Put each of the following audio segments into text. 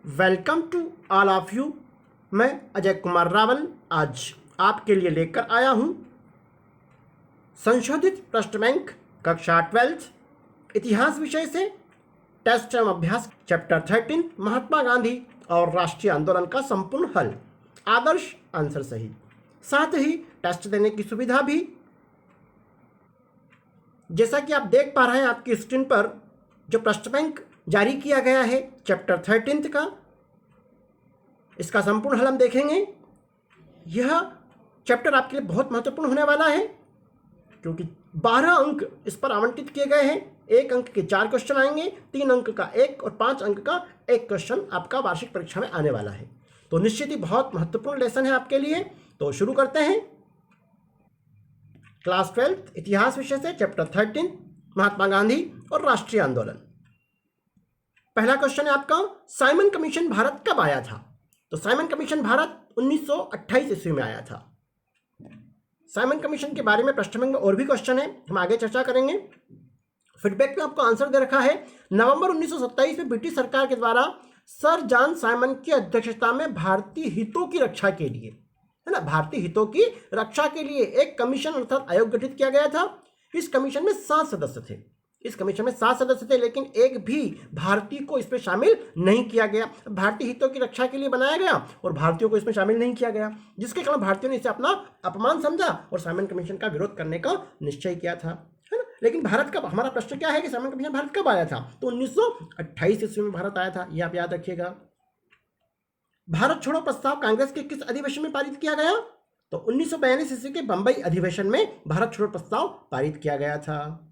Welcome to all of you. मैं अजय कुमार रावल आज आपके लिए लेकर आया हूँ संशोधित प्रश्न बैंक कक्षा 12 इतिहास विषय से टेस्ट एवं अभ्यास चैप्टर 13 महात्मा गांधी और राष्ट्रीय आंदोलन का संपूर्ण हल, आदर्श आंसर सही, साथ ही टेस्ट देने की सुविधा भी। जैसा कि आप देख पा रहे हैं आपकी स्क्रीन पर जो प्रश्न बैंक जारी किया गया है चैप्टर 13 का, इसका संपूर्ण हल हम देखेंगे। यह चैप्टर आपके लिए बहुत महत्वपूर्ण होने वाला है क्योंकि 12 अंक इस पर आवंटित किए गए हैं। 1 अंक के 4 क्वेश्चन आएंगे, 3 अंक का 1 और 5 अंक का 1 क्वेश्चन आपका वार्षिक परीक्षा में आने वाला है। तो निश्चित ही बहुत महत्वपूर्ण लेसन है आपके लिए। तो शुरू करते हैं। क्लास 12 इतिहास विषय से चैप्टर 13 महात्मा गांधी और राष्ट्रीय आंदोलन। पहला क्वेश्चन है आपका, साइमन कमीशन भारत कब आया था? तो साइमन कमीशन भारत 1928 ईस्वी में आया था। साइमन कमीशन के बारे में प्रश्न बैंक में और भी क्वेश्चन है, हम आगे चर्चा करेंगे। फीडबैक में आपको आंसर दे रखा है, नवंबर 1927 में ब्रिटिश सरकार के द्वारा सर जॉन साइमन की अध्यक्षता में भारतीय हितों की रक्षा के लिए, है ना, भारतीय हितों की रक्षा के लिए एक कमीशन अर्थात आयोग गठित किया गया था। इस कमीशन में 7 सदस्य थे। इस कमीशन में 7 सदस्य थे, लेकिन एक भी भारतीय को इसमें शामिल नहीं किया गया। भारतीय हितों की रक्षा के लिए बनाया गया और भारतीयों को इसमें शामिल नहीं किया गया, जिसके कारण भारतीयों ने इसे अपना अपमान समझा और साइमन कमीशन का विरोध करने का निश्चय किया था, है ना। लेकिन भारत का हमारा प्रश्न क्या है कि साइमन कमीशन भारत कब आया था? तो 1928 ईस्वी में भारत आया था, ये आप याद रखिएगा। भारत छोड़ो प्रस्ताव कांग्रेस के किस अधिवेशन में पारित किया गया? तो 1942 ईस्वी के बंबई अधिवेशन में भारत छोड़ो प्रस्ताव पारित किया गया था।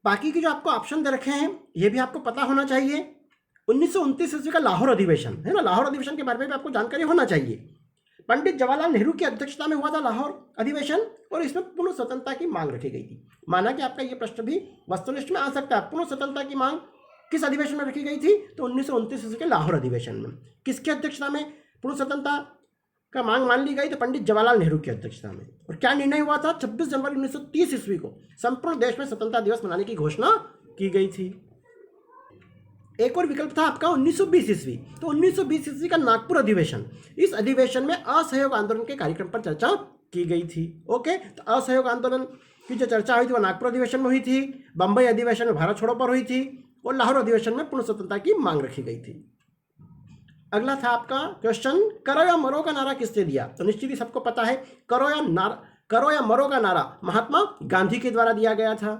बाकी के जो आपको ऑप्शन दे रखे हैं ये भी आपको पता होना चाहिए। 1929 ईस्वी का लाहौर अधिवेशन, है ना, लाहौर अधिवेशन के बारे में भी आपको जानकारी होना चाहिए। पंडित जवाहरलाल नेहरू की अध्यक्षता में हुआ था लाहौर अधिवेशन और इसमें पूर्ण स्वतंत्रता की मांग रखी गई थी। माना कि आपका ये प्रश्न भी वस्तुनिष्ठ में आ सकता है। पूर्ण स्वतंत्रता की मांग किस अधिवेशन में रखी गई थी? तो 1929 ईस्वी के लाहौर अधिवेशन में। किसकी अध्यक्षता में पूर्ण स्वतंत्रता का मांग मान ली गई? तो पंडित जवाहरलाल नेहरू की अध्यक्षता में। और क्या निर्णय हुआ था? 26 जनवरी 1930 ईस्वी को संपूर्ण देश में स्वतंत्रता दिवस मनाने की घोषणा की गई थी। एक और विकल्प था आपका 1920 ईस्वी। तो 1920 ईस्वी का नागपुर अधिवेशन, इस अधिवेशन में असहयोग आंदोलन के कार्यक्रम पर चर्चा की गई थी। ओके, तो असहयोग आंदोलन की जो चर्चा हुई थी वह नागपुर अधिवेशन में हुई थी, बंबई अधिवेशन में भारत छोड़ो पर हुई थी और लाहौर अधिवेशन में पूर्ण स्वतंत्रता की मांग रखी गई थी। अगला था आपका क्वेश्चन, करो या मरो का नारा किसने दिया? तो निश्चित ही सबको पता है, करो या मरो का नारा महात्मा गांधी के द्वारा दिया गया था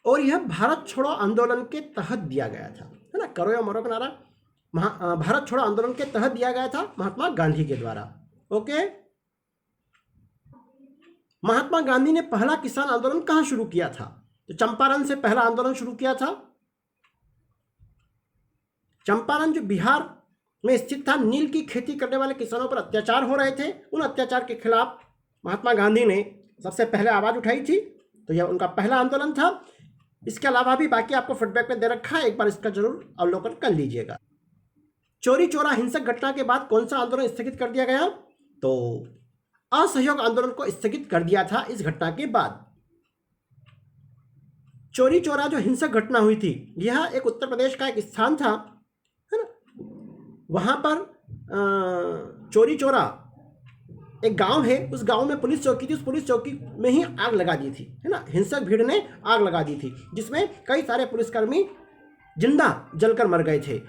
और यह भारत छोड़ो आंदोलन के तहत दिया गया था, है ना। करो या मरो का नारा भारत छोड़ो आंदोलन के तहत दिया गया था महात्मा गांधी के द्वारा। ओके, महात्मा गांधी ने पहला किसान आंदोलन कहां शुरू किया था? तो चंपारण से पहला आंदोलन शुरू किया था। चंपारण जो बिहार में स्थित था, नील की खेती करने वाले किसानों पर अत्याचार हो रहे थे। उन अत्याचार के खिलाफ महात्मा गांधी ने सबसे पहले आवाज उठाई थी, तो यह उनका पहला आंदोलन था। इसके अलावा भी बाकी आपको फीडबैक में दे रखा है, एक बार इसका जरूर अवलोकन कर लीजिएगा। चोरी चोरा हिंसक घटना के बाद कौन सा आंदोलन स्थगित कर दिया गया? तो असहयोग आंदोलन को स्थगित कर दिया था इस घटना के बाद। चोरी चोरा जो हिंसक घटना हुई थी, यह एक उत्तर प्रदेश का एक स्थान था, है ना। वहां पर चोरी चोरा एक गांव है, उस गांव में पुलिस चौकी थी, उस पुलिस चौकी में ही आग लगा दी थी, है ना। हिंसक भीड़ ने आग लगा दी थी जिसमें कई सारे पुलिसकर्मी जिंदा जलकर मर गए थे,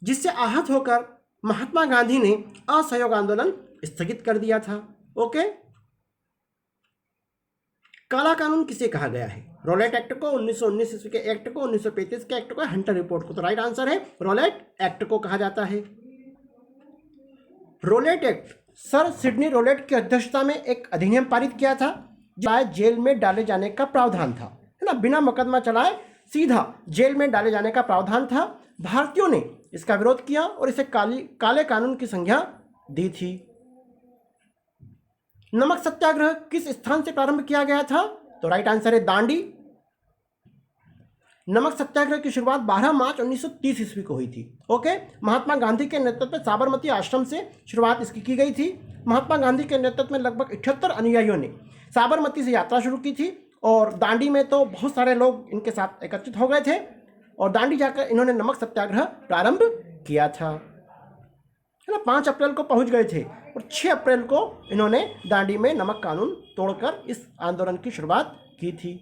जिससे आहत होकर महात्मा गांधी ने असहयोग आंदोलन स्थगित कर दिया था। ओके, काला कानून किसे कहा गया है? रॉलेट एक्ट को, 1919 ईस्वी के एक्ट को, 1935 के एक्ट को, हंटर रिपोर्ट को? तो राइट आंसर है रॉलेट एक्ट को कहा जाता है। Rowlatt act sir Sydney Rowlatt की अध्यक्षता में एक अधिनियम पारित किया था, जिसमें जेल में डाले जाने का प्रावधान था, है ना। बिना मुकदमा चलाए सीधा जेल में डाले जाने का प्रावधान था। भारतीयों ने इसका विरोध किया और इसे काले कानून की संज्ञा दी थी। नमक सत्याग्रह किस स्थान से प्रारंभ किया गया था? तो राइट आंसर है दांडी। नमक सत्याग्रह की शुरुआत 12 मार्च 1930 ईस्वी को हुई थी। ओके, महात्मा गांधी के नेतृत्व में साबरमती आश्रम से शुरुआत इसकी की गई थी। महात्मा गांधी के नेतृत्व में लगभग 78 अनुयायियों ने साबरमती से यात्रा शुरू की थी और दांडी में तो बहुत सारे लोग इनके साथ एकत्रित हो गए थे। और दांडी जाकर इन्होंने नमक सत्याग्रह प्रारंभ किया था, है ना। 5 अप्रैल को पहुंच गए थे और 6 अप्रैल को इन्होंने दांडी में नमक कानून तोड़कर इस आंदोलन की शुरुआत की थी।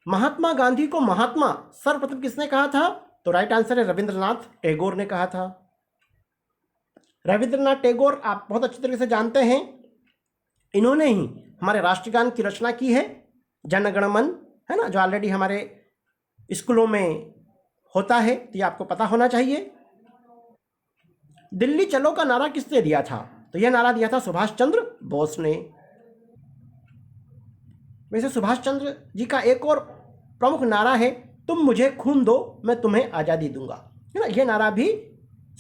महात्मा गांधी को महात्मा सर्वप्रथम किसने कहा था? तो राइट आंसर है रविंद्रनाथ टैगोर ने कहा था। रविंद्रनाथ टैगोर आप बहुत अच्छी तरीके से जानते हैं, इन्होंने ही हमारे राष्ट्रगान की रचना की है, जन गण मन, है ना, जो ऑलरेडी हमारे स्कूलों में होता है, तो ये आपको पता होना चाहिए। दिल्ली चलो का नारा किसने दिया था? तो यह नारा दिया था सुभाष चंद्र बोस ने। वैसे सुभाष चंद्र जी का एक और प्रमुख नारा है, तुम मुझे खून दो मैं तुम्हें आज़ादी दूंगा, है ना। यह नारा भी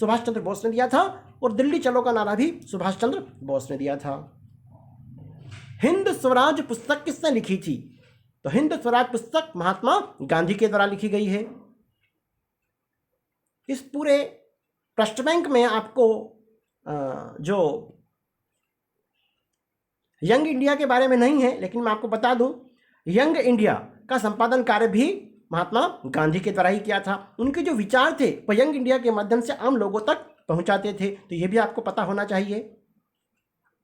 सुभाष चंद्र बोस ने दिया था और दिल्ली चलो का नारा भी सुभाष चंद्र बोस ने दिया था। हिंद स्वराज पुस्तक किसने लिखी थी? तो हिंद स्वराज पुस्तक महात्मा गांधी के द्वारा लिखी गई है। इस पूरे पृष्ठ बैंक में आपको जो यंग इंडिया के बारे में नहीं है, लेकिन मैं आपको बता दूं, यंग इंडिया का संपादन कार्य भी महात्मा गांधी के द्वारा ही किया था। उनके जो विचार थे वह यंग इंडिया के माध्यम से आम लोगों तक पहुंचाते थे, तो यह भी आपको पता होना चाहिए।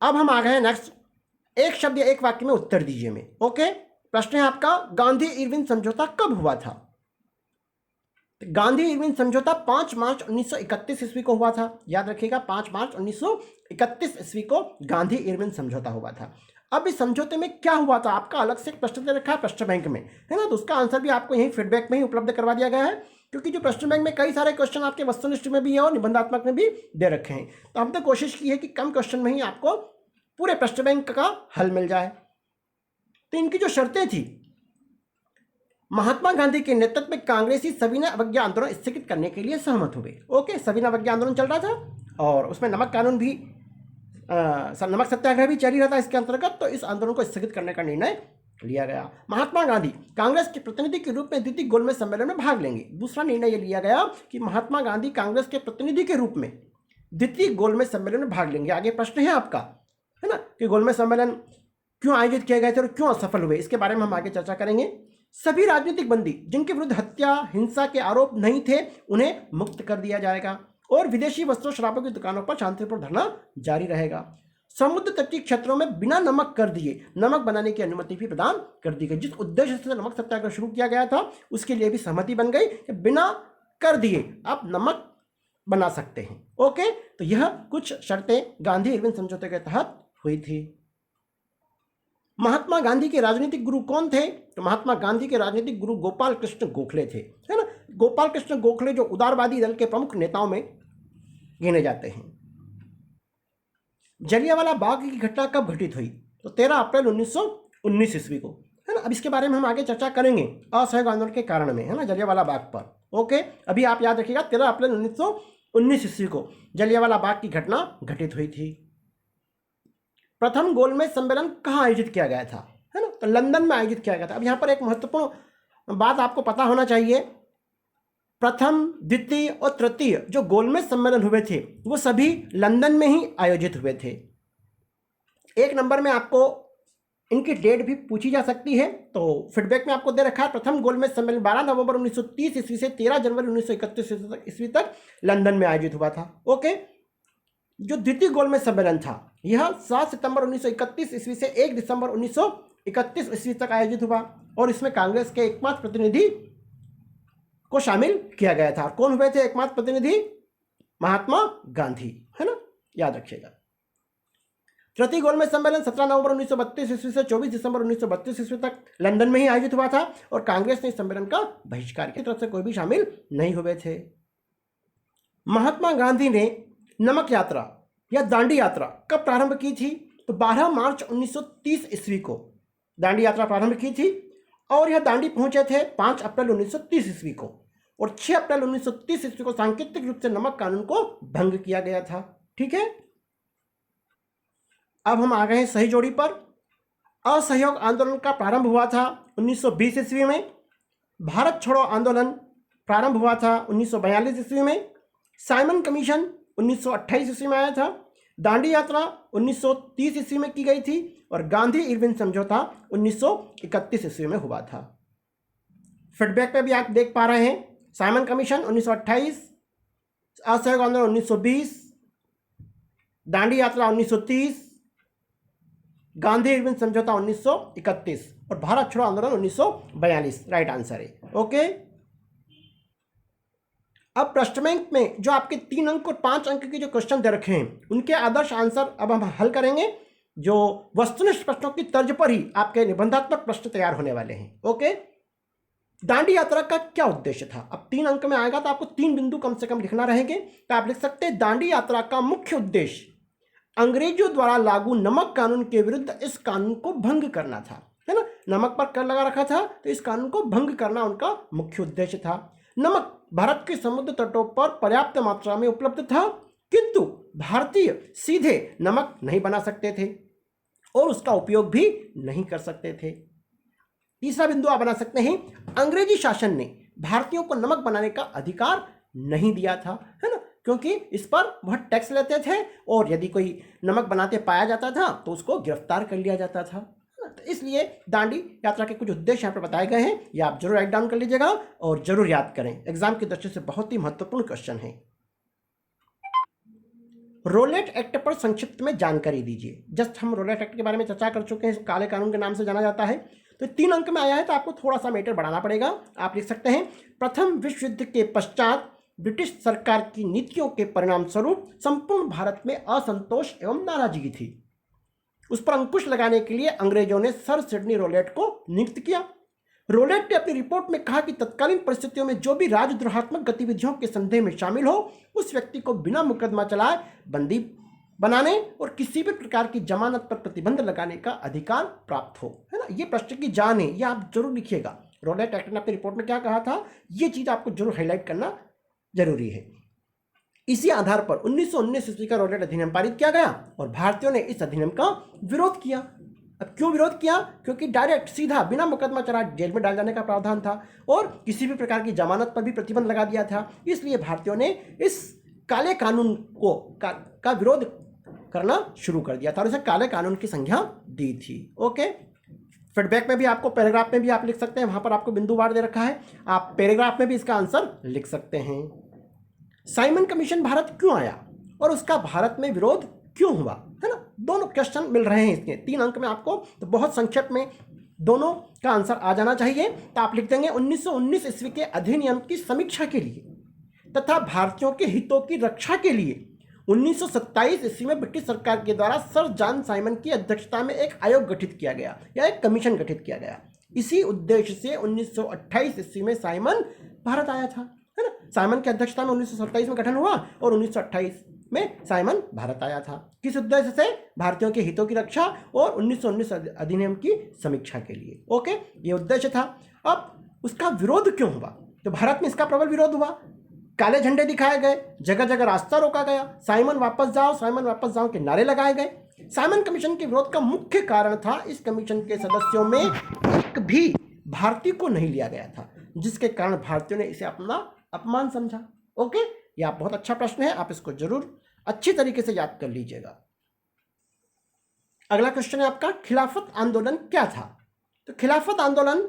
अब हम आ गए हैं नेक्स्ट, एक शब्द या एक वाक्य में उत्तर दीजिए में। ओके, प्रश्न है आपका, गांधी इरविन समझौता कब हुआ था? गांधी इरविन समझौता 5 मार्च 1931 ईस्वी को हुआ था। याद रखिएगा, 5 मार्च 1931 ईस्वी को गांधी इरविन समझौता हुआ था। अब इस समझौते में क्या हुआ था, आपका अलग से एक प्रश्न दे रखा है प्रश्न बैंक में, है ना, तो उसका आंसर भी आपको यही फीडबैक में ही उपलब्ध करवा दिया गया है, क्योंकि जो प्रश्न बैंक में कई सारे क्वेश्चन आपके वस्तुनिष्ठ में भी है और निबंधात्मक में भी दे रखे हैं, तो हमने कोशिश की है कि कम क्वेश्चन में ही आपको पूरे प्रश्न बैंक का हल मिल जाए। तो इनकी जो शर्तें थी, महात्मा गांधी के नेतृत्व में कांग्रेसी सविनय अवज्ञा आंदोलन स्थगित करने के लिए सहमत हुए। ओके, सविनय अवज्ञा आंदोलन चल रहा था और उसमें नमक कानून भी नमक सत्याग्रह भी जारी रहा था इसके अंतर्गत, तो इस आंदोलन को स्थगित करने का निर्णय लिया गया। महात्मा गांधी कांग्रेस के प्रतिनिधि के रूप में द्वितीय गोलमेज सम्मेलन में भाग लेंगे। दूसरा निर्णय यह लिया गया कि महात्मा गांधी कांग्रेस के प्रतिनिधि के रूप में द्वितीय गोलमेज सम्मेलन में भाग लेंगे। आगे प्रश्न है आपका, है ना, कि गोलमेज सम्मेलन क्यों आयोजित किए गए थे और क्यों असफल हुए, इसके बारे में हम आगे चर्चा करेंगे। सभी राजनीतिक बंदी जिनके विरुद्ध हत्या हिंसा के आरोप नहीं थे उन्हें मुक्त कर दिया जाएगा और विदेशी वस्त्रों शराबों की दुकानों पर शांतिपूर्ण धरना जारी रहेगा। समुद्र तटीय क्षेत्रों में बिना नमक कर दिए नमक बनाने की अनुमति भी प्रदान कर दी गई। जिस उद्देश्य से नमक सत्याग्रह शुरू किया गया था उसके लिए भी सहमति बन गई कि बिना कर दिए आप नमक बना सकते हैं। ओके, तो यह कुछ शर्तें गांधी इरविन समझौते के तहत हुई थी। महात्मा गांधी के राजनीतिक गुरु कौन थे? तो महात्मा गांधी के राजनीतिक गुरु गोपाल कृष्ण गोखले थे, है ना। गोपाल कृष्ण गोखले जो उदारवादी दल के प्रमुख नेताओं में गिने जाते हैं। जलियांवाला बाग की घटना कब घटित हुई? तो 13 अप्रैल 1919 ईस्वी को, है ना। अब इसके बारे में हम आगे चर्चा करेंगे असहयोग आंदोलन के कारण में, है ना, जलियांवाला बाग पर। ओके, अभी आप याद रखिएगा 13 अप्रैल 1919 ईस्वी को जलियांवाला बाग की घटना घटित हुई थी। प्रथम गोलमेज सम्मेलन कहाँ आयोजित किया गया था? है ना, तो लंदन में आयोजित किया गया था। अब यहाँ पर एक महत्वपूर्ण बात आपको पता होना चाहिए, प्रथम द्वितीय और तृतीय जो गोलमेज सम्मेलन हुए थे वो सभी लंदन में ही आयोजित हुए थे। एक नंबर में आपको इनकी डेट भी पूछी जा सकती है, तो फीडबैक में आपको दे रखा है। प्रथम गोलमेज सम्मेलन 12 नवंबर 1930 ईस्वी से 13 जनवरी 1931 ईस्वी तक लंदन में आयोजित हुआ था। ओके, जो द्वितीय गोलमेज सम्मेलन था यह 7 सितंबर 1931 ईस्वी से 1 दिसंबर 1931 ईस्वी तक आयोजित हुआ और इसमें कांग्रेस के एकमात्र प्रतिनिधि को शामिल किया गया था। कौन हुए थे एकमात्र प्रतिनिधि? महात्मा गांधी, है ना, याद रखिएगा। तृतीय गोलमेज सम्मेलन 17 नवंबर 1932 ईस्वी से 24 दिसंबर 1932 ईस्वी तक लंदन में ही आयोजित हुआ था और कांग्रेस ने इस सम्मेलन का बहिष्कार किया, तरफ से कोई भी शामिल नहीं हुए थे। महात्मा गांधी ने नमक यात्रा या दांडी यात्रा कब प्रारंभ की थी? तो 12 मार्च 1930 ईस्वी को दांडी यात्रा प्रारंभ की थी और यह दांडी पहुंचे थे 5 अप्रैल 1930 ईस्वी को और 6 अप्रैल 1930 ईस्वी को सांकेतिक रूप से नमक कानून को भंग किया गया था। ठीक है, अब हम आ गए हैं सही जोड़ी पर। असहयोग आंदोलन का प्रारंभ हुआ था 1920 ईस्वी में। भारत छोड़ो आंदोलन प्रारंभ हुआ था 1942 ईस्वी में। साइमन कमीशन 1928 ईस्वी में आया था। दांडी यात्रा 1930 ईस्वी में की गई थी और गांधी इरविन समझौता 1931 ईस्वी में हुआ था। फीडबैक पे भी आप देख पा रहे हैं, साइमन कमीशन 1928, असहयोग आंदोलन 1920, दांडी यात्रा 1930, गांधी इरविन समझौता 1931 और भारत छोड़ो आंदोलन 1942 राइट आंसर है। ओके, अब प्रश्न बैंक में जो आपके 3 अंक और 5 अंक के जो क्वेश्चन दे रखे हैं उनके आदर्श आंसर अब हम हल करेंगे, जो वस्तुनिष्ठ प्रश्नों की तर्ज पर ही आपके निबंधात्मक प्रश्न तैयार होने वाले हैं। ओके, दांडी यात्रा का क्या उद्देश्य था? अब 3 अंक में आएगा तो आपको 3 बिंदु कम से कम लिखना रहेंगे। तो आप लिख सकते हैं दांडी यात्रा का मुख्य उद्देश्य अंग्रेजों द्वारा लागू नमक कानून के विरुद्ध इस कानून को भंग करना था, है ना। नमक पर कर लगा रखा था तो इस कानून को भंग करना उनका मुख्य उद्देश्य था। नमक भारत के समुद्र तटों पर पर्याप्त मात्रा में उपलब्ध था, किंतु भारतीय सीधे नमक नहीं बना सकते थे और उसका उपयोग भी नहीं कर सकते थे। तीसरा बिंदु आप बना सकते हैं, अंग्रेजी शासन ने भारतीयों को नमक बनाने का अधिकार नहीं दिया था, है ना, क्योंकि इस पर बहुत टैक्स लेते थे और यदि कोई नमक बनाते पाया जाता था तो उसको गिरफ्तार कर लिया जाता था। तो इसलिए दांडी यात्रा के कुछ उद्देश्य यहाँ पर बताए गए हैं, ये आप जरूर राइट डाउन कर लीजिएगा और जरूर याद करें, एग्जाम की दृष्टि से बहुत ही महत्वपूर्ण क्वेश्चन है। रोलेट एक्ट पर संक्षिप्त में जानकारी दीजिए। जस्ट हम रोलेट एक्ट के बारे में चर्चा कर चुके हैं, काले कानून के नाम से जाना जाता है। तो 3 अंक में आया है तो आपको थोड़ा सा मीटर बढ़ाना पड़ेगा। आप लिख सकते हैं, प्रथम विश्व युद्ध के पश्चात ब्रिटिश सरकार की नीतियों के परिणाम स्वरूप संपूर्ण भारत में असंतोष एवं नाराजगी थी। उस पर अंकुश लगाने के लिए अंग्रेजों ने सर सिडनी रोलेट को नियुक्त किया। रोलेट ने अपनी रिपोर्ट में कहा कि तत्कालीन परिस्थितियों में जो भी राजद्रोहात्मक गतिविधियों के संदेह में शामिल हो उस व्यक्ति को बिना मुकदमा चलाए बंदी बनाने और किसी भी प्रकार की जमानत पर प्रतिबंध लगाने का अधिकार प्राप्त हो, है ना। ये प्रश्न की जान है, ये आप जरूर लिखिएगा। रोलेट एक्ट ने अपनी रिपोर्ट में क्या कहा था, ये चीज आपको जरूर हाईलाइट करना जरूरी है। इसी आधार पर 1919 ईस्वी का रोलेट अधिनियम पारित किया गया और भारतीयों ने इस अधिनियम का विरोध किया। अब क्यों विरोध किया? क्योंकि डायरेक्ट सीधा बिना मुकदमा चला जेल में डाल जाने का प्रावधान था और किसी भी प्रकार की जमानत पर भी प्रतिबंध लगा दिया था। इसलिए भारतीयों ने इस काले कानून को का विरोध करना शुरू कर दिया था और इसे काले कानून की संज्ञा दी थी। ओके, फीडबैक में भी आपको पैराग्राफ में भी आप लिख सकते हैं, वहां पर आपको बिंदुवार दे रखा है, आप पैराग्राफ में भी इसका आंसर लिख सकते हैं। साइमन कमीशन भारत क्यों आया और उसका भारत में विरोध क्यों हुआ, है ना। दोनों क्वेश्चन मिल रहे हैं इसके 3 अंक में आपको, तो बहुत संक्षेप में दोनों का आंसर आ जाना चाहिए। तो आप लिख देंगे 1919 ईस्वी के अधिनियम की समीक्षा के लिए तथा भारतीयों के हितों की रक्षा के लिए 1927 ईस्वी में ब्रिटिश सरकार के द्वारा सर जॉन साइमन की अध्यक्षता में एक आयोग गठित किया गया या एक कमीशन गठित किया गया। इसी उद्देश्य से 1928 ईस्वी में साइमन भारत आया था, है ना। साइमन की अध्यक्षता में 1927 में गठन हुआ और 1928 में साइमन भारत आया था। किस उद्देश्य से? भारतीयों के हितों की रक्षा और 1919 अधिनियम की समीक्षा के लिए। ओके, ये उद्देश्य था। अब उसका विरोध क्यों हुआ? तो भारत में इसका प्रबल विरोध हुआ, काले झंडे दिखाए गए, जगह जगह रास्ता रोका गया, साइमन वापस जाओ के नारे लगाए गए। साइमन कमीशन के विरोध का मुख्य कारण था इस कमीशन के सदस्यों में एक भी भारतीय को नहीं लिया गया था, जिसके कारण भारतीयों ने इसे अपना अपमान समझा। ओके, यह बहुत अच्छा प्रश्न है, आप इसको जरूर अच्छी तरीके से याद कर लीजिएगा। अगला क्वेश्चन है आपका, खिलाफत आंदोलन क्या था? तो खिलाफत आंदोलन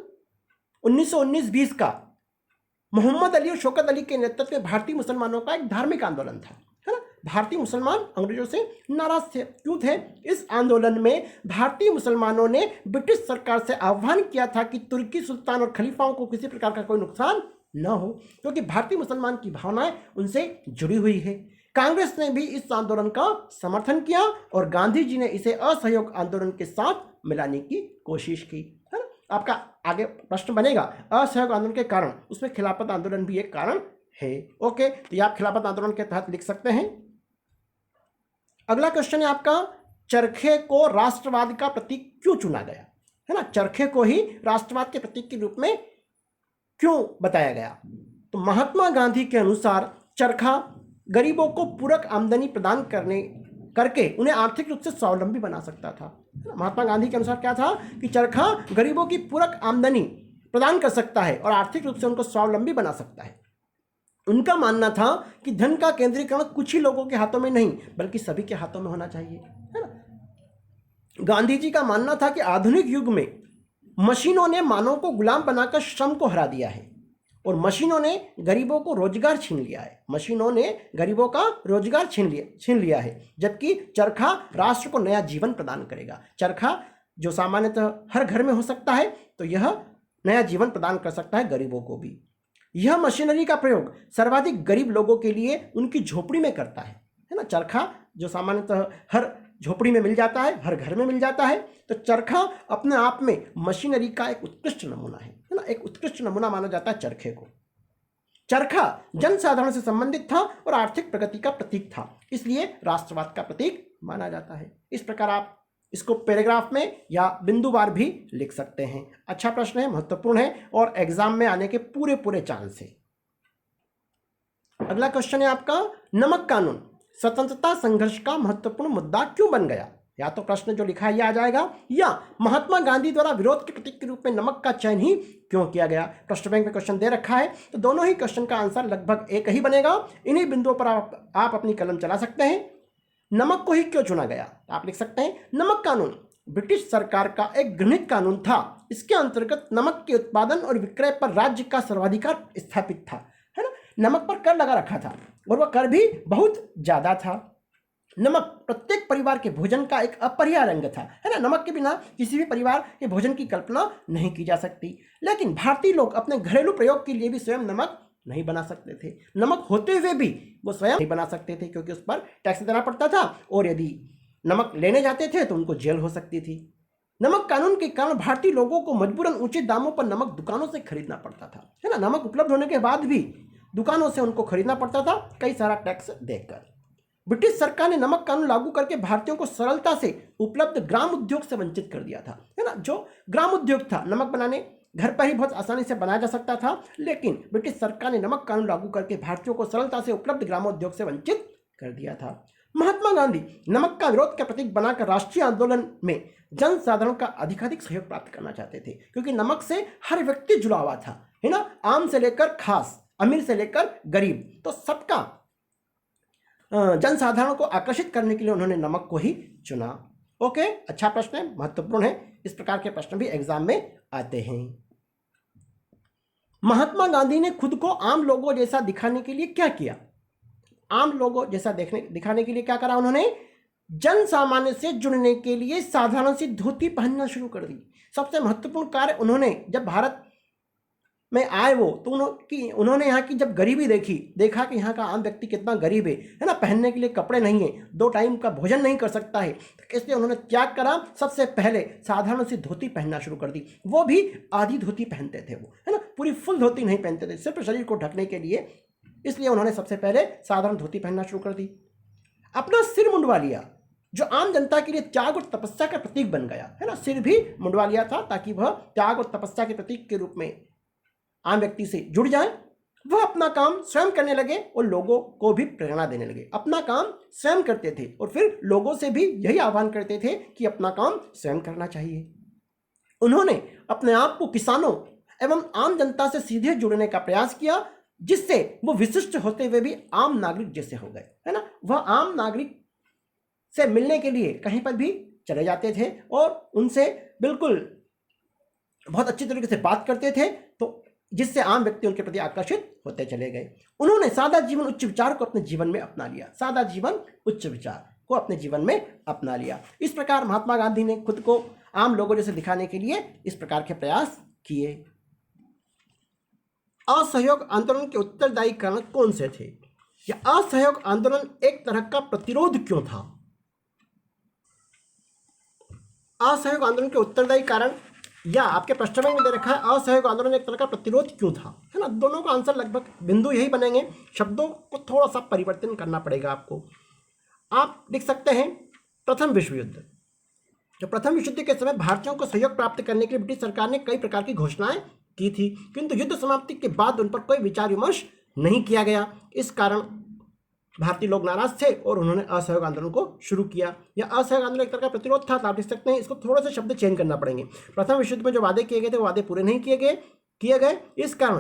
1919-20 का मोहम्मद अली और शौकत अली के नेतृत्व में भारतीय मुसलमानों का एक धार्मिक आंदोलन था, है ना। भारतीय मुसलमान अंग्रेजों से नाराज थे। क्यों थे? इस आंदोलन में भारतीय मुसलमानों ने ब्रिटिश सरकार से आह्वान किया था कि तुर्की सुल्तान और खलीफाओं को किसी प्रकार का कोई नुकसान न हो, क्योंकि भारतीय मुसलमान की भावनाएं उनसे जुड़ी हुई है। कांग्रेस ने भी इस आंदोलन का समर्थन किया और गांधी जी ने इसे असहयोग आंदोलन के साथ मिलाने की कोशिश की, है ना। आपका आगे प्रश्न बनेगा असहयोग आंदोलन के कारण, उसमें खिलाफत आंदोलन भी एक कारण है। ओके, तो ये आप खिलाफत आंदोलन के तहत लिख सकते हैं। अगला क्वेश्चन है आपका, चरखे को राष्ट्रवाद का प्रतीक क्यों चुना गया, है ना। चरखे को ही राष्ट्रवाद के प्रतीक के रूप में क्यों बताया गया? तो महात्मा गांधी के अनुसार चरखा गरीबों को पूरक आमदनी प्रदान करके उन्हें आर्थिक रूप से स्वावलंबी बना सकता था। महात्मा गांधी के अनुसार क्या था कि चरखा गरीबों की पूरक आमदनी प्रदान कर सकता है और आर्थिक रूप से उनको स्वावलंबी बना सकता है। उनका मानना था कि धन का केंद्रीकरण कुछ ही लोगों के हाथों में नहीं बल्कि सभी के हाथों में होना चाहिए, है ना। गांधी जी का मानना था कि आधुनिक युग में मशीनों ने मानव को गुलाम बनाकर श्रम को हरा दिया है और मशीनों ने गरीबों को रोजगार छीन लिया है। मशीनों ने गरीबों का रोजगार छीन लिया है, जबकि चरखा राष्ट्र को नया जीवन प्रदान करेगा। चरखा जो सामान्यतः हर घर में हो सकता है, तो यह नया जीवन प्रदान कर सकता है गरीबों को भी। यह मशीनरी का प्रयोग सर्वाधिक गरीब लोगों के लिए उनकी झोपड़ी में करता है ना। चरखा जो सामान्यतः हर झोपड़ी में मिल जाता है, हर घर में मिल जाता है, तो चरखा अपने आप में मशीनरी का एक उत्कृष्ट नमूना है ना। एक उत्कृष्ट नमूना माना जाता है चरखे को। चरखा जनसाधारण से संबंधित था और आर्थिक प्रगति का प्रतीक था, इसलिए राष्ट्रवाद का प्रतीक माना जाता है। इस प्रकार आप इसको पैराग्राफ में या बिंदुवार भी लिख सकते हैं। अच्छा प्रश्न है, महत्वपूर्ण है और एग्जाम में आने के पूरे चांस है। अगला क्वेश्चन है आपका, नमक कानून स्वतंत्रता संघर्ष का महत्वपूर्ण मुद्दा क्यों बन गया? या तो प्रश्न जो लिखा है यह आ जाएगा, या महात्मा गांधी द्वारा विरोध के प्रतीक के रूप में नमक का चयन ही क्यों किया गया? प्रश्न बैंक में क्वेश्चन दे रखा है, तो दोनों ही क्वेश्चन का आंसर लगभग एक ही बनेगा। इन्हीं बिंदुओं पर आप अपनी कलम चला सकते हैं। नमक को ही क्यों चुना गया? आप लिख सकते हैं, नमक कानून ब्रिटिश सरकार का एक घृणित कानून था। इसके अंतर्गत नमक के उत्पादन और विक्रय पर राज्य का सर्वाधिकार स्थापित था, है ना। नमक पर कर लगा रखा था और वह कर भी बहुत ज्यादा था। नमक प्रत्येक परिवार के भोजन का एक अपरिहार्य अंग था, है ना। नमक के बिना किसी भी परिवार के भोजन की कल्पना नहीं की जा सकती। लेकिन भारतीय लोग अपने घरेलू प्रयोग के लिए भी स्वयं नमक नहीं बना सकते थे। नमक होते हुए भी वो स्वयं नहीं बना सकते थे, क्योंकि उस पर टैक्स देना पड़ता था और यदि नमक लेने जाते थे तो उनको जेल हो सकती थी। नमक कानून के कारण भारतीय लोगों को मजबूरन ऊंचे दामों पर नमक दुकानों से खरीदना पड़ता था, है ना। नमक उपलब्ध होने के बाद भी दुकानों से उनको खरीदना पड़ता था, कई सारा टैक्स देकर। ब्रिटिश सरकार ने नमक कानून लागू करके भारतीयों को सरलता से उपलब्ध ग्राम उद्योग से वंचित कर दिया था, है ना। जो ग्राम उद्योग था, नमक बनाने घर पर ही बहुत आसानी से बनाया जा सकता था, लेकिन ब्रिटिश सरकार ने नमक कानून लागू करके भारतीयों को सरलता से उपलब्ध ग्रामोद्योग से वंचित कर दिया था। महात्मा गांधी नमक का विरोध का प्रतीक बनाकर राष्ट्रीय आंदोलन में जनसाधारण का अधिकाधिक सहयोग प्राप्त करना चाहते थे, क्योंकि नमक से हर व्यक्ति जुड़ा हुआ था, है ना। आम से लेकर खास, अमीर से लेकर गरीब, तो सबका जनसाधारण को आकर्षित करने के लिए उन्होंने नमक को ही चुना। ओके, अच्छा प्रश्न है, महत्वपूर्ण है। इस प्रकार के प्रश्न भी एग्जाम में आते हैं। महात्मा गांधी ने खुद को आम लोगों जैसा दिखाने के लिए क्या किया? आम लोगों जैसा दिखाने के लिए क्या करा उन्होंने? जन सामान्य से जुड़ने के लिए साधारण सी धोती पहनना शुरू कर दी। सबसे महत्वपूर्ण कार्य उन्होंने, जब भारत में आए वो, तो उन्होंने यहाँ की जब गरीबी देखा कि यहाँ का आम व्यक्ति कितना गरीब है ना। पहनने के लिए कपड़े नहीं है, 2 टाइम का भोजन नहीं कर सकता है, तो इसलिए उन्होंने त्याग करा। सबसे पहले साधारण सी धोती पहनना शुरू कर दी। वो भी आधी धोती पहनते थे वो, है ना, पूरी फुल धोती नहीं पहनते थे, सिर्फ शरीर को ढकने के लिए। इसलिए उन्होंने सबसे पहले साधारण धोती पहनना शुरू कर दी। अपना सिर मुंडवा लिया, जो आम जनता के लिए त्याग और तपस्या का प्रतीक बन गया, है ना। सिर भी मुंडवा लिया था ताकि वह त्याग और तपस्या के प्रतीक के रूप में आम व्यक्ति से जुड़ जाए। वह अपना काम स्वयं करने लगे और लोगों को भी प्रेरणा देने लगे। अपना काम स्वयं करते थे और फिर लोगों से भी यही आह्वान करते थे कि अपना काम स्वयं करना चाहिए। उन्होंने अपने आप को किसानों एवं आम जनता से सीधे जुड़ने का प्रयास किया, जिससे वो विशिष्ट होते हुए भी आम नागरिक जैसे हो गए, है ना। वह आम नागरिक से मिलने के लिए कहीं पर भी चले जाते थे और उनसे बिल्कुल बहुत अच्छी तरीके से बात करते थे, तो जिससे आम व्यक्ति उनके प्रति आकर्षित होते चले गए। उन्होंने सादा जीवन उच्च विचार को अपने जीवन में अपना लिया। सादा जीवन उच्च विचार को अपने जीवन में अपना लिया। इस प्रकार महात्मा गांधी ने खुद को आम लोगों जैसे दिखाने के लिए इस प्रकार के प्रयास किए। असहयोग आंदोलन के उत्तरदायी कारण कौन से थे? या असहयोग आंदोलन एक तरह का प्रतिरोध क्यों था? असहयोग आंदोलन के उत्तरदायी कारण, या आपके प्रश्न में दे रखा है असहयोग आंदोलन एक तरह का प्रतिरोध क्यों था, है ना। दोनों का आंसर लगभग बिंदु यही बनेंगे, शब्दों को थोड़ा सा परिवर्तन करना पड़ेगा आपको। आप लिख सकते हैं प्रथम विश्व युद्ध। जो प्रथम विश्व युद्ध के समय भारतीयों को सहयोग प्राप्त करने के लिए ब्रिटिश सरकार ने कई प्रकार की घोषणाएं की थी, किंतु युद्ध समाप्ति के बाद उन पर कोई विचार विमर्श नहीं किया गया। इस कारण भारतीय लोग नाराज थे और उन्होंने असहयोग आंदोलन को शुरू किया। यह असहयोग आंदोलन एक तरह का प्रतिरोध था, तो आप लिख सकते हैं। इसको थोड़े से शब्द चेंज करना पड़ेंगे। प्रथम विश्व युद्ध में जो वादे किए गए थे वो वादे पूरे नहीं किए गए, इस कारण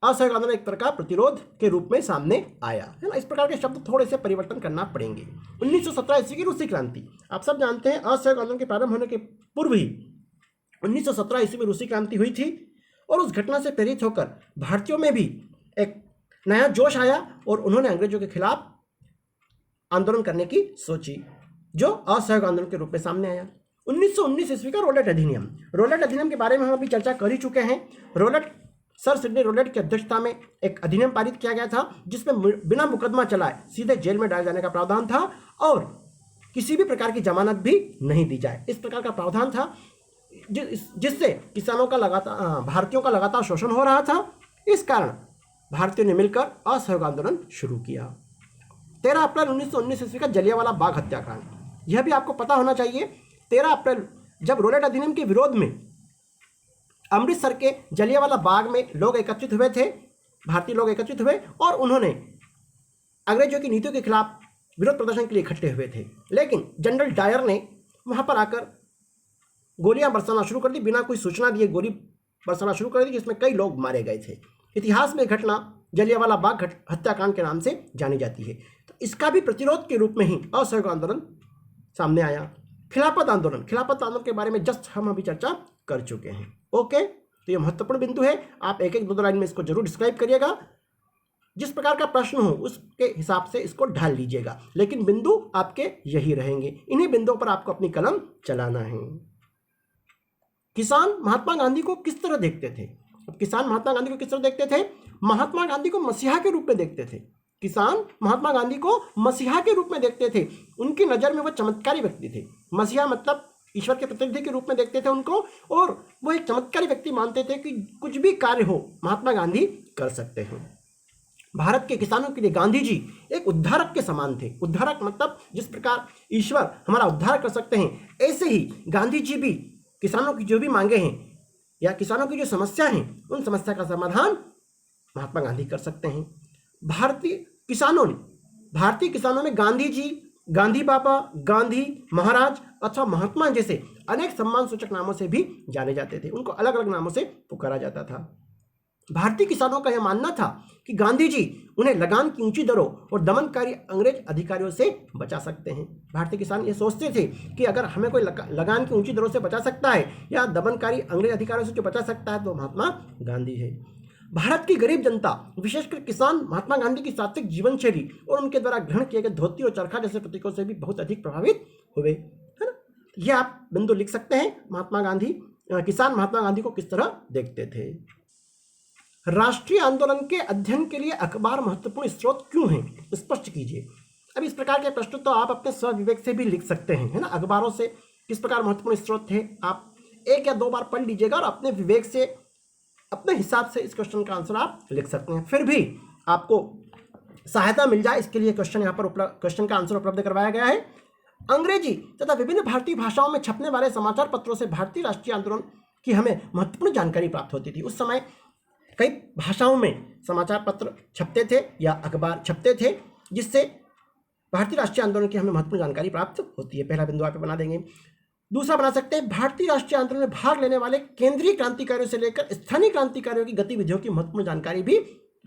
असहयोग आंदोलन एक तरह का प्रतिरोध के रूप में सामने आया, है ना। इस प्रकार के शब्द थोड़े से परिवर्तन करना पड़ेंगे। 1917 ईस्वी की रूसी क्रांति, आप सब जानते हैं असहयोग आंदोलन के प्रारंभ होने के पूर्व ही 1917 ईस्वी में रूसी क्रांति हुई थी और उस घटना से प्रेरित होकर भारतीयों में भी एक नया जोश आया और उन्होंने अंग्रेजों के खिलाफ आंदोलन करने की सोची, जो असहयोग आंदोलन के रूप में सामने आया। 1919 ईस्वी का रोलेट अधिनियम के बारे में हम अभी चर्चा कर ही चुके हैं। सर सिडनी रोलेट की अध्यक्षता में एक अधिनियम पारित किया गया था जिसमें बिना मुकदमा चलाए सीधे जेल में डाले जाने का प्रावधान था और किसी भी प्रकार की जमानत भी नहीं दी जाए, इस प्रकार का प्रावधान था, जिससे किसानों का भारतीयों का लगातार शोषण हो रहा था। इस कारण भारतीयों ने मिलकर असहयोग आंदोलन शुरू किया। 13 अप्रैल 1919 ईस्वी का जलियांवाला बाग हत्याकांड, यह भी आपको पता होना चाहिए। 13 अप्रैल जब रोलेट अधिनियम के विरोध में अमृतसर के जलियांवाला बाग में लोग एकत्रित हुए थे, भारतीय लोग एकत्रित हुए और उन्होंने अंग्रेजों की नीतियों के खिलाफ विरोध प्रदर्शन के लिए इकट्ठे हुए थे। लेकिन जनरल डायर ने वहां पर आकर गोलियां बरसाना शुरू कर दी, बिना कोई सूचना दिए गोली बरसाना शुरू कर दी, जिसमें कई लोग मारे गए थे। इतिहास में घटना जलियांवाला बाग हत्याकांड के नाम से जानी जाती है। तो इसका भी प्रतिरोध के रूप में ही असहयोग आंदोलन सामने आया। खिलाफत आंदोलन के बारे में जस्ट हम अभी चर्चा कर चुके हैं। ओके, तो ये महत्वपूर्ण बिंदु है, आप एक दो लाइन में इसको जरूर डिस्क्राइब करिएगा। जिस प्रकार का प्रश्न हो उसके हिसाब से इसको ढाल लीजिएगा, लेकिन बिंदु आपके यही रहेंगे। इन्हीं बिंदुओं पर आपको अपनी कलम चलाना है। किसान महात्मा गांधी को किस तरह देखते थे? अब किसान महात्मा गांधी को किस तरह देखते थे? महात्मा गांधी को मसीहा के रूप में देखते थे। किसान महात्मा गांधी को मसीहा के रूप में देखते थे। उनकी नज़र में वह चमत्कारी व्यक्ति थे। मसीहा मतलब ईश्वर के प्रतिनिधि के रूप में देखते थे उनको, और वो एक चमत्कारी व्यक्ति मानते थे कि कुछ भी कार्य हो महात्मा गांधी कर सकते हैं। भारत के किसानों के लिए गांधी जी एक उद्धारक के समान थे। उद्धारक मतलब जिस प्रकार ईश्वर हमारा उद्धार कर सकते हैं, ऐसे ही गांधी जी भी किसानों की जो भी मांगे हैं या किसानों की जो समस्या हैं, उन समस्या का समाधान महात्मा गांधी कर सकते हैं। भारतीय किसानों में गांधी जी, गांधी बाबा, गांधी महाराज अथवा महात्मा जैसे अनेक सम्मान सूचक नामों से भी जाने जाते थे। उनको अलग अलग नामों से पुकारा जाता था। भारतीय किसानों का यह मानना था कि गांधी जी उन्हें लगान की ऊंची दरों और दमनकारी अंग्रेज अधिकारियों से बचा सकते हैं। भारतीय किसान ये सोचते थे कि अगर हमें कोई लगान की ऊंची दरों से बचा सकता है या दमनकारी अंग्रेज अधिकारियों से जो बचा सकता है, तो महात्मा गांधी है। भारत की गरीब जनता, विशेषकर किसान, महात्मा गांधी की सात्विक जीवन शैली और उनके द्वारा ग्रहण किए गए धोती और चरखा जैसे प्रतीकों से भी बहुत अधिक प्रभावित हुए, है ना। यह आप बिंदु लिख सकते हैं। किसान महात्मा गांधी को किस तरह देखते थे। राष्ट्रीय आंदोलन के अध्ययन के लिए अखबार महत्वपूर्ण स्रोत क्यों हैं, स्पष्ट कीजिए। अब इस प्रकार के प्रश्न तो आप अपने स्वविवेक से भी लिख सकते हैं, है ना। अखबारों से किस प्रकार महत्वपूर्ण स्रोत थे, आप 1 या 2 बार पढ़ लीजिएगा और अपने विवेक से, अपने हिसाब से इस क्वेश्चन का आंसर आप लिख सकते हैं। फिर भी आपको सहायता मिल जाए इसके लिए क्वेश्चन यहाँ पर क्वेश्चन का आंसर उपलब्ध करवाया गया है। अंग्रेजी तथा विभिन्न भारतीय भाषाओं में छपने वाले समाचार पत्रों से भारतीय राष्ट्रीय आंदोलन की हमें महत्वपूर्ण जानकारी प्राप्त होती थी। उस समय कई भाषाओं में समाचार पत्र छपते थे या अखबार छपते थे, जिससे भारतीय राष्ट्रीय आंदोलन की हमें महत्वपूर्ण जानकारी प्राप्त होती है। पहला बिंदु आप बना देंगे। दूसरा बना सकते हैं, भारतीय राष्ट्रीय आंदोलन में भाग लेने वाले केंद्रीय क्रांतिकारियों से लेकर स्थानीय क्रांतिकारियों की गतिविधियों की महत्वपूर्ण जानकारी भी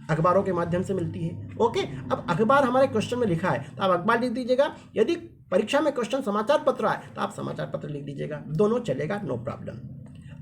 अखबारों के माध्यम से मिलती है। ओके, अब अखबार हमारे क्वेश्चन में लिखा है तो आप अखबार लिख दीजिएगा। यदि परीक्षा में क्वेश्चन समाचार पत्र आए तो आप समाचार पत्र लिख दीजिएगा, दोनों चलेगा, नो प्रॉब्लम।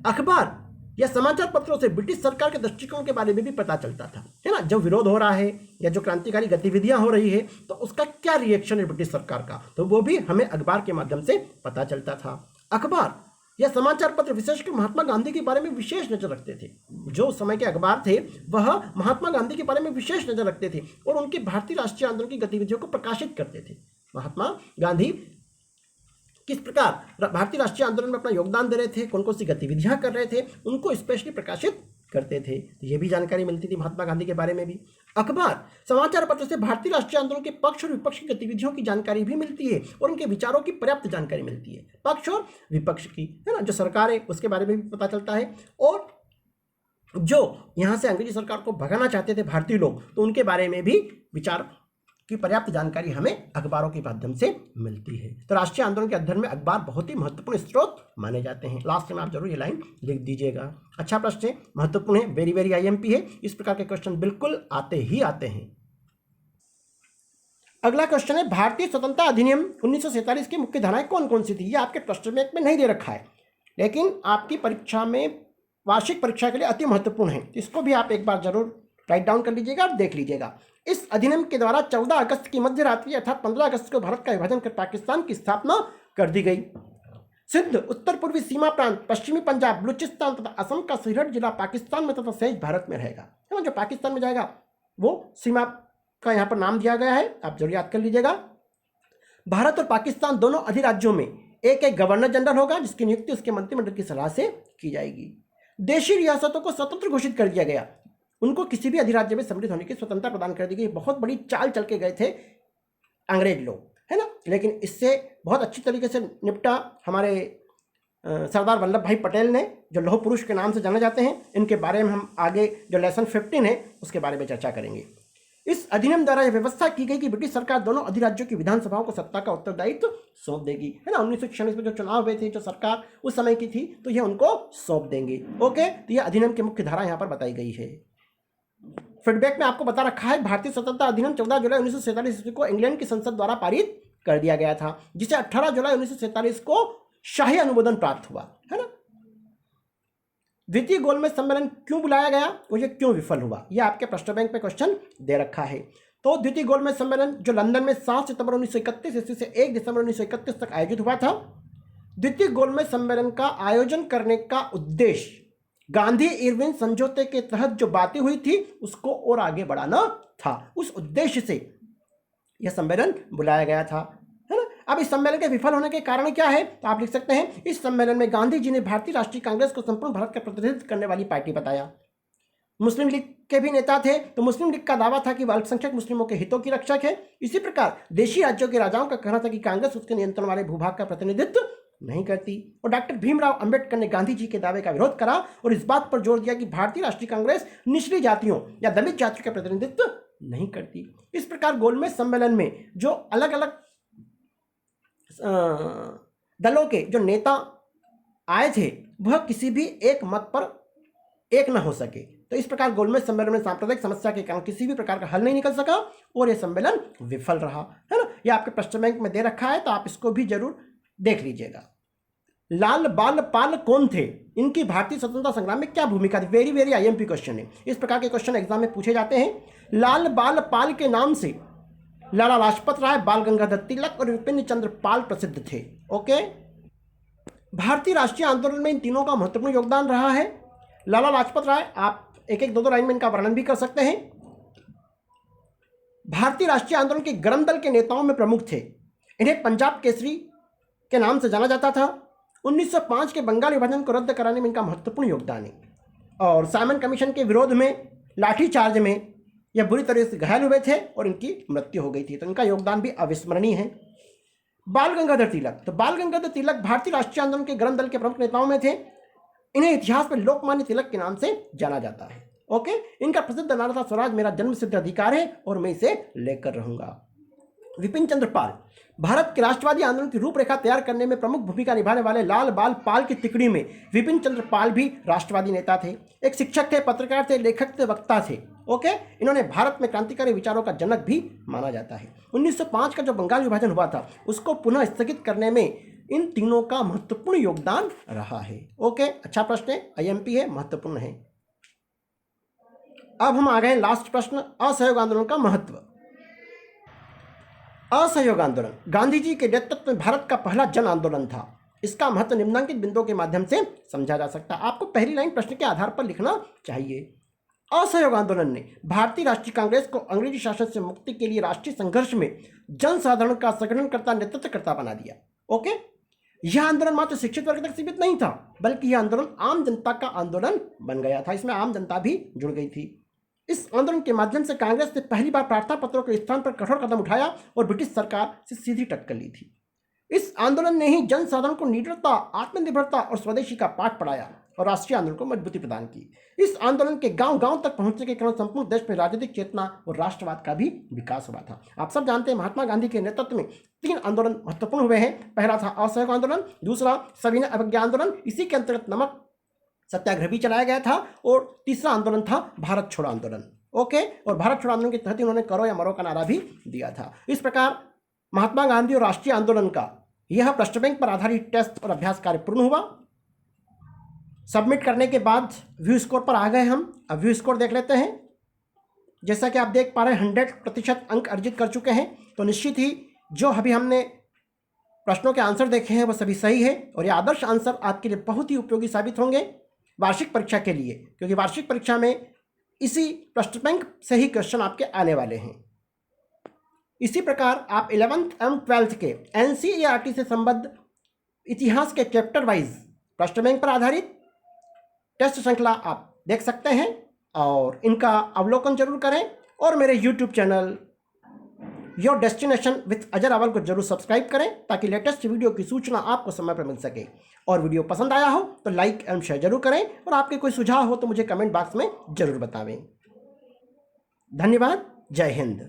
अखबार या समाचार पत्रों से ब्रिटिश सरकार के दृष्टिकोण के बारे में भी पता चलता था, है ना। जब विरोध हो रहा है या जो क्रांतिकारी गतिविधियां हो रही है तो उसका क्या रिएक्शन है ब्रिटिश सरकार का, तो वो भी हमें अखबार के माध्यम से पता चलता था। अखबार या समाचार पत्र विशेषकर महात्मा गांधी के बारे में विशेष नजर रखते थे। जो उस समय के अखबार थे वह महात्मा गांधी के बारे में विशेष नजर रखते थे और उनके भारतीय राष्ट्रीय आंदोलन की गतिविधियों को प्रकाशित करते थे। महात्मा गांधी किस प्रकार भारतीय राष्ट्रीय आंदोलन में अपना योगदान दे रहे थे, कौन कौन सी गतिविधियां कर रहे थे, उनको स्पेशली प्रकाशित करते थे। ये भी जानकारी मिलती थी महात्मा गांधी के बारे में भी। अखबार समाचार पत्र से भारतीय राष्ट्रीय आंदोलन के पक्ष और विपक्ष की गतिविधियों की जानकारी भी मिलती है और उनके विचारों की पर्याप्त जानकारी मिलती है। पक्ष और विपक्ष की, है ना, जो सरकार है उसके बारे में भी पता चलता है, और जो यहाँ से अंग्रेजी सरकार को भगाना चाहते थे भारतीय लोग, तो उनके बारे में भी विचार की पर्याप्त जानकारी हमें अखबारों के माध्यम से मिलती है। तो राष्ट्रीय आंदोलन के अध्ययन में अखबार बहुत ही महत्वपूर्ण स्रोत माने जाते हैं। लास्ट में आप जरूर ये लाइन लिख दीजिएगा। अच्छा प्रश्न है, महत्वपूर्ण है, वेरी वेरी आईएमपी है। इस प्रकार के क्वेश्चन बिल्कुल आते ही आते हैं। अगला क्वेश्चन है, भारतीय स्वतंत्रता अधिनियम 1947 की मुख्य धाराएं कौन कौन सी थी। ये आपके प्रश्न में नहीं दे रखा है, लेकिन आपकी परीक्षा में वार्षिक परीक्षा के लिए अति महत्वपूर्ण है। इसको भी आप एक बार जरूर राइट डाउन कर लीजिएगा और देख लीजिएगा। इस अधिनियम के द्वारा 14 अगस्त की मध्य रात्रि अर्थात 15 अगस्त को भारत का विभाजन कर पाकिस्तान की स्थापना कर दी गई। सिंध, उत्तर पूर्वी सीमा प्रांत, पश्चिमी पंजाब, बलूचिस्तान तथा असम का सिरहट जिला पाकिस्तान में तथा शेष भारत में रहेगा। है ना, जो पाकिस्तान में जाएगा वो सीमा का यहाँ पर नाम दिया गया है, आप जरूर याद कर लीजिएगा। भारत और पाकिस्तान दोनों अधिराज्यों में एक एक गवर्नर जनरल होगा, जिसकी नियुक्ति उसके मंत्रिमंडल की सलाह से की जाएगी। देशी रियासतों को स्वतंत्र घोषित कर दिया गया, उनको किसी भी अधिराज्य में सम्मिलित होने की स्वतंत्रता प्रदान कर दी गई। बहुत बड़ी चाल चल के गए थे अंग्रेज लोग, है ना, लेकिन इससे बहुत अच्छी तरीके से निपटा हमारे सरदार वल्लभ भाई पटेल ने, जो लौह पुरुष के नाम से जाने जाते हैं। इनके बारे में हम आगे जो लेसन 15 है उसके बारे में चर्चा करेंगे। इस अधिनियम द्वारा यह व्यवस्था की गई कि ब्रिटिश सरकार दोनों अधिराज्यों की विधानसभाओं को सत्ता का उत्तरदायित्व सौंप देगी। है ना, 1946 में जो चुनाव हुए थे, जो सरकार उस समय की थी, तो यह उनको सौंप देंगे। ओके, तो यह अधिनियम की मुख्य धारा यहाँ पर बताई गई है। फीडबैक में आपको बता रखा है, भारतीय स्वतंत्रता अधिनियम 14 जुलाई 1947 ईस्वी को इंग्लैंड की संसद द्वारा पारित कर दिया गया था, जिसे 18 जुलाई 1947 को शाही अनुमोदन प्राप्त हुआ। है ना, द्वितीय गोलमेज सम्मेलन क्यों बुलाया गया और यह क्यों विफल हुआ, यह आपके प्रश्न बैंक पे क्वेश्चन दे रखा है। तो द्वितीय गोलमेज सम्मेलन जो लंदन में 7 सितंबर 1931 ईस्वी से 1 दिसंबर 1931 तक आयोजित हुआ था। द्वितीय गोलमेज सम्मेलन का आयोजन करने का उद्देश्य गांधी इरविन समझौते के तहत जो बातें हुई थी उसको और आगे बढ़ाना था। उस उद्देश्य से यह सम्मेलन बुलाया गया था। है ना, अब इस सम्मेलन के विफल होने के कारण क्या है, तो आप लिख सकते हैं, इस सम्मेलन में गांधी जी ने भारतीय राष्ट्रीय कांग्रेस को संपूर्ण भारत का प्रतिनिधित्व करने वाली पार्टी बताया। मुस्लिम लीग के भी नेता थे, तो मुस्लिम लीग का दावा था कि वह अल्पसंख्यक मुस्लिमों के हितों की रक्षक है। इसी प्रकार देशी राज्यों के राजाओं का कहना था कि कांग्रेस उसके नियंत्रण वाले भूभाग का प्रतिनिधित्व नहीं करती। और डॉक्टर भीमराव अंबेडकर ने गांधी जी के दावे का विरोध करा और इस बात पर जोर दिया कि भारतीय राष्ट्रीय कांग्रेस निचली जातियों या दलित जातियों का प्रतिनिधित्व नहीं करती। इस प्रकार गोलमेज सम्मेलन में जो अलग अलग दलों के जो नेता आए थे वह किसी भी एक मत पर एक न हो सके। तो इस प्रकार गोलमेज सम्मेलन में सांप्रदायिक समस्या के कारण किसी भी प्रकार का हल नहीं निकल सका और यह सम्मेलन विफल रहा। है ना, यह आपके प्रश्न बैंक में दे रखा है, तो आप इसको भी जरूर देख लीजिएगा। लाल बाल पाल कौन थे, इनकी भारतीय स्वतंत्रता संग्राम में क्या भूमिका थी। वेरी वेरी आईएमपी क्वेश्चन है, इस प्रकार के क्वेश्चन एग्जाम में पूछे जाते हैं। लाल बाल पाल के नाम से लाला लाजपत राय, बाल गंगाधर तिलक और विपिन चंद्र पाल प्रसिद्ध थे। ओके, भारतीय राष्ट्रीय आंदोलन में इन तीनों का महत्वपूर्ण योगदान रहा है। लाला लाजपत राय, आप एक एक दो लाइन में इनका वर्णन भी कर सकते हैं। भारतीय राष्ट्रीय आंदोलन के गरम दल के नेताओं में प्रमुख थे। इन्हें पंजाब केसरी के नाम से जाना जाता था। 1905 के बंगाल विभाजन को रद्द कराने में इनका महत्वपूर्ण योगदान है। और साइमन कमीशन के विरोध में लाठीचार्ज में यह बुरी तरह से घायल हुए थे और इनकी मृत्यु हो गई थी, तो इनका योगदान भी अविस्मरणीय है। बाल गंगाधर तिलक, तो बाल गंगाधर तिलक भारतीय राष्ट्रीय आंदोलन के गरम दल के प्रमुख नेताओं में थे। इन्हें इतिहास में लोकमान्य तिलक के नाम से जाना जाता है। ओके, इनका प्रसिद्ध नारा था, स्वराज मेरा जन्म सिद्ध अधिकार है और मैं इसे लेकर रहूंगा। विपिन चंद्र पाल, भारत के राष्ट्रवादी आंदोलन की रूपरेखा तैयार करने में प्रमुख भूमिका निभाने वाले लाल बाल पाल की तिकड़ी में विपिन चंद्र पाल भी राष्ट्रवादी नेता थे। एक शिक्षक थे, पत्रकार थे, लेखक थे, वक्ता थे। ओके, इन्होंने भारत में क्रांतिकारी विचारों का जनक भी माना जाता है। 1905 का जो बंगाल विभाजन हुआ था उसको पुनः स्थगित करने में इन तीनों का महत्वपूर्ण योगदान रहा है। ओके, अच्छा प्रश्न है, आईएमपी है, महत्वपूर्ण है। अब हम आ गए लास्ट प्रश्न, असहयोग आंदोलन का महत्व। असहयोग आंदोलन गांधी जी के नेतृत्व में भारत का पहला जन आंदोलन था। इसका महत्व निम्नलिखित बिंदुओं के माध्यम से समझा जा सकता है। आपको पहली लाइन प्रश्न के आधार पर लिखना चाहिए। असहयोग आंदोलन ने भारतीय राष्ट्रीय कांग्रेस को अंग्रेजी शासन से मुक्ति के लिए राष्ट्रीय संघर्ष में जनसाधारण का संगठनकर्ता नेतृत्वकर्ता बना दिया। ओके, यह आंदोलन मात्र शिक्षित वर्ग तक सीमित नहीं था, बल्कि यह आंदोलन आम जनता का आंदोलन बन गया था। इसमें आम जनता भी जुड़ गई थी। इस आंदोलन के माध्यम से कांग्रेस ने पहली बार प्रार्थना पत्रों के स्थान पर कठोर कदम उठाया और ब्रिटिश सरकार से सीधी टक्कर ली थी। इस आंदोलन ने ही जनसाधारण को निडरता, आत्मनिर्भरता और स्वदेशी का पाठ पढ़ाया और राष्ट्रीय आंदोलन को मजबूती प्रदान की। इस आंदोलन के गांव-गांव तक पहुंचने के कारण संपूर्ण देश में राजनीतिक चेतना और राष्ट्रवाद का भी विकास हुआ था। आप सब जानते हैं महात्मा गांधी के नेतृत्व में 3 आंदोलन महत्वपूर्ण हुए हैं। पहला था असहयोग आंदोलन, दूसरा सविनय अवज्ञा आंदोलन, इसी के अंतर्गत नमक सत्याग्रह भी चलाया गया था, और तीसरा आंदोलन था भारत छोड़ो आंदोलन। ओके, और भारत छोड़ो आंदोलन के तहत उन्होंने करो या मरो का नारा भी दिया था। इस प्रकार महात्मा गांधी और राष्ट्रीय आंदोलन का यह प्रश्न बैंक पर आधारित टेस्ट और अभ्यास कार्य पूर्ण हुआ। सबमिट करने के बाद व्यू स्कोर पर आ गए हम। अब व्यू स्कोर देख लेते हैं। जैसा कि आप देख पा रहे हैं 100% अंक अर्जित कर चुके हैं। तो निश्चित ही जो अभी हमने प्रश्नों के आंसर देखे हैं वो सभी सही है और ये आदर्श आंसर आपके लिए बहुत ही उपयोगी साबित होंगे वार्षिक परीक्षा के लिए, क्योंकि वार्षिक परीक्षा में इसी प्रश्न बैंक से ही क्वेश्चन आपके आने वाले हैं। इसी प्रकार आप 11th एवं 12th के NCERT से संबद्ध इतिहास के चैप्टर वाइज प्रश्न बैंक पर आधारित टेस्ट श्रृंखला आप देख सकते हैं और इनका अवलोकन जरूर करें और मेरे YouTube channel your destination with Ajay Rawal को जरूर सब्सक्राइब करें ताकि लेटेस्ट वीडियो की सूचना आपको समय पर मिल सके। और वीडियो पसंद आया हो तो लाइक एंड शेयर जरूर करें और आपके कोई सुझाव हो तो मुझे कमेंट बॉक्स में जरूर बतावें। धन्यवाद। जय हिंद।